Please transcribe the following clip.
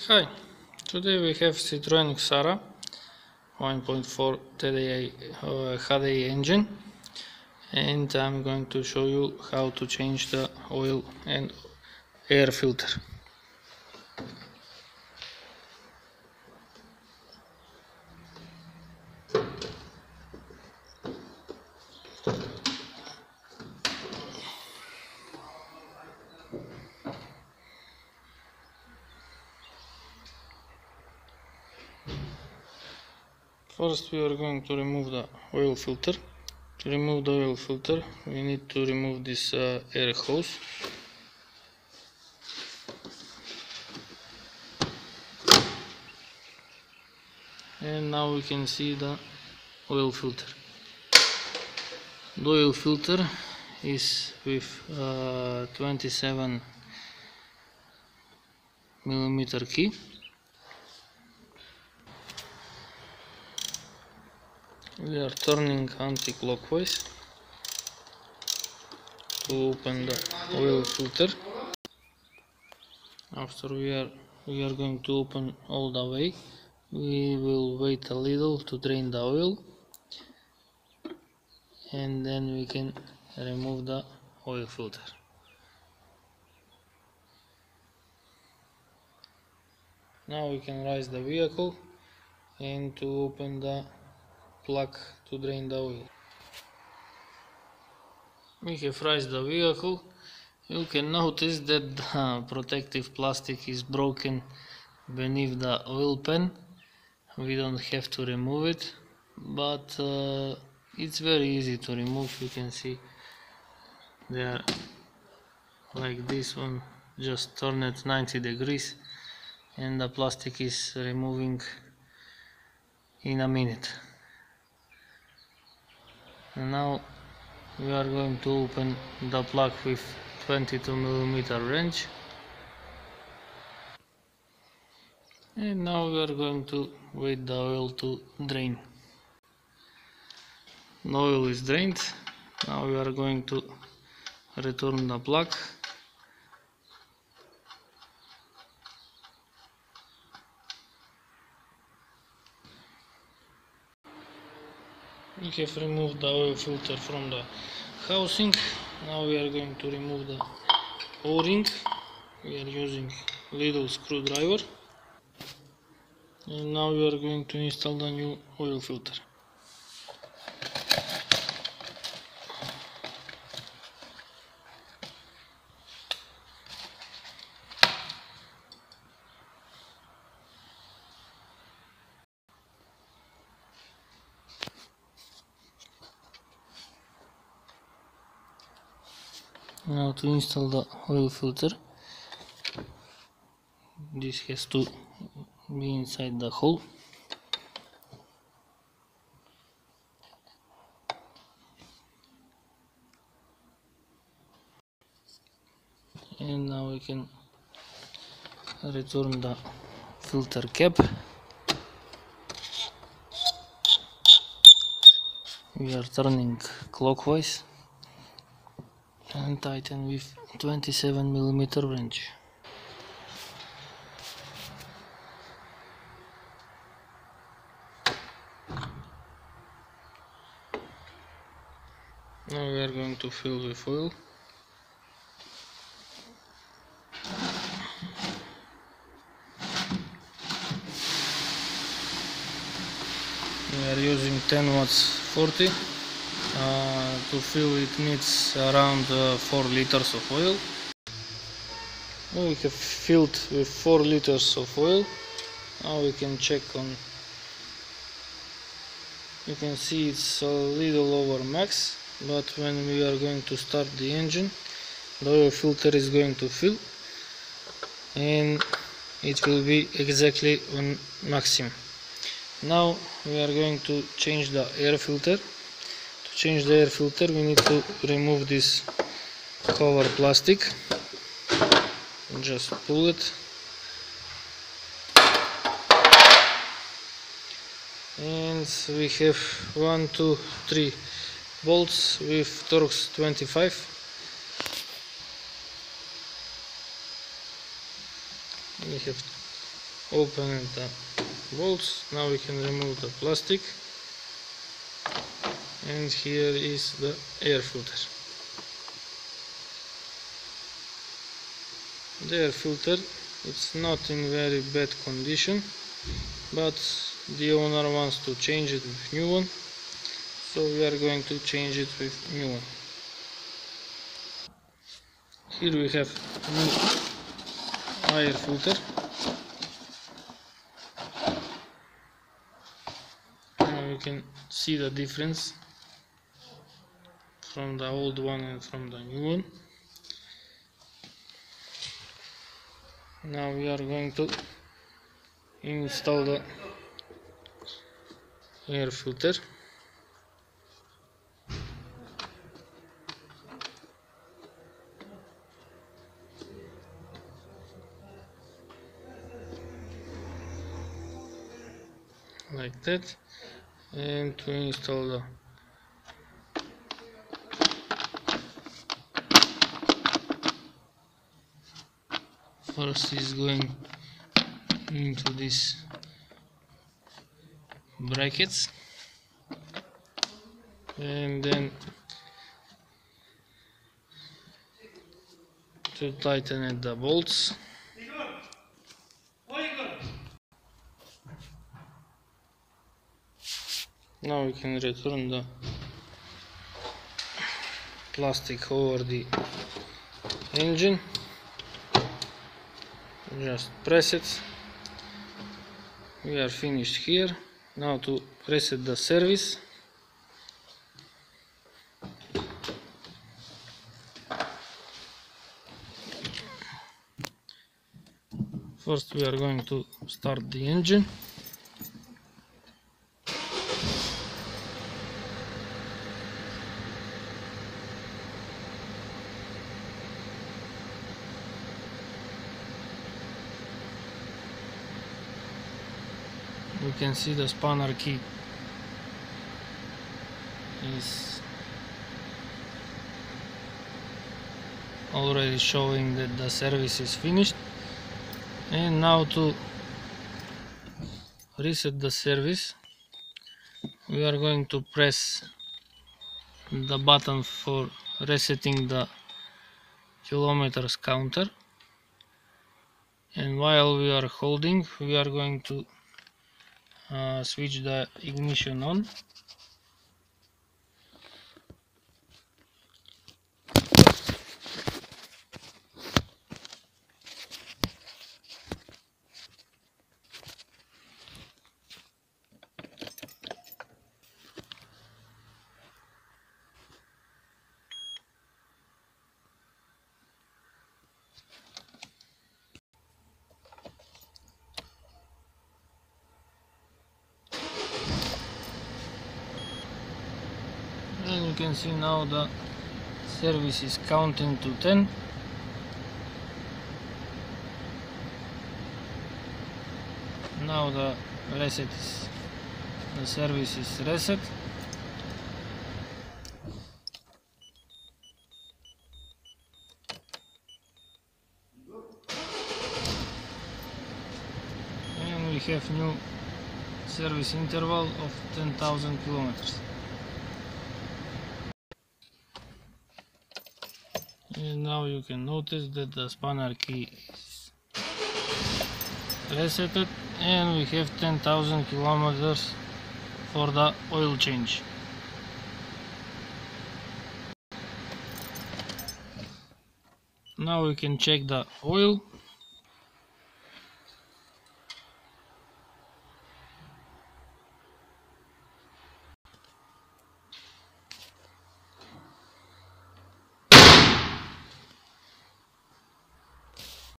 Hi, today we have Citroen Xara 1.4 TDI HDI engine, and I'm going to show you how to change the oil and air filter. First we are going to remove the oil filter. To remove the oil filter we need to remove this air hose. And now we can see the oil filter. The oil filter is with 27 millimeter key. We are turning anti-clockwise to open the oil filter. After we are going to open all the way, we will wait a little to drain the oil, and then we can remove the oil filter. Now we can raise the vehicle and to open the plug to drain the oil. We have raised the vehicle. You can notice that the protective plastic is broken beneath the oil pan. We don't have to remove it, but it's very easy to remove. You can see there, like this one, just turn it 90 degrees and the plastic is removing in a minute. And now we are going to open the plug with 22 millimeter wrench, and now we are going to wait the oil to drain. The oil is drained. Now we are going to return the plug. We have removed the oil filter from the housing. Now we are going to remove the O-ring. We are using little screwdriver. And now we are going to install the new oil filter. Now to install the oil filter, this has to be inside the hole. And now we can return the filter cap. We are turning clockwise and tighten with 27 millimeter wrench. Now we are going to fill with oil. We are using 10 watts 40. To fill it needs around 4 liters of oil. Now we have filled with 4 liters of oil. Now we can check on. You can see it's a little over max, but when we are going to start the engine, the oil filter is going to fill and it will be exactly on maximum. Now we are going to change the air filter. To change the air filter we need to remove this cover plastic. Just pull it, and we have 1, 2, 3 bolts with Torx 25. We have open the bolts. Now we can remove the plastic, and here is the air filter. The air filter, it's not in very bad condition, but the owner wants to change it with new one, so we are going to change it with new one. Here we have new air filter. Now you can see the difference from the old one and from the new one. Now we are going to install the air filter. Like that, and to install the first is going into these brackets, and then to tighten the bolts. Now we can return the plastic over the engine. Just press it. We are finished here. Now to reset the service. First we are going to start the engine. You can see the spanner key is already showing that the service is finished. And now to reset the service, we are going to press the button for resetting the kilometers counter, and while we are holding, we are going to switch the ignition on. And you can see now the service is counting to 10. Now the service is reset. And we have new service interval of 10,000 kilometers. And now you can notice that the spanner key is resetted, and we have 10,000 kilometers for the oil change. Now we can check the oil.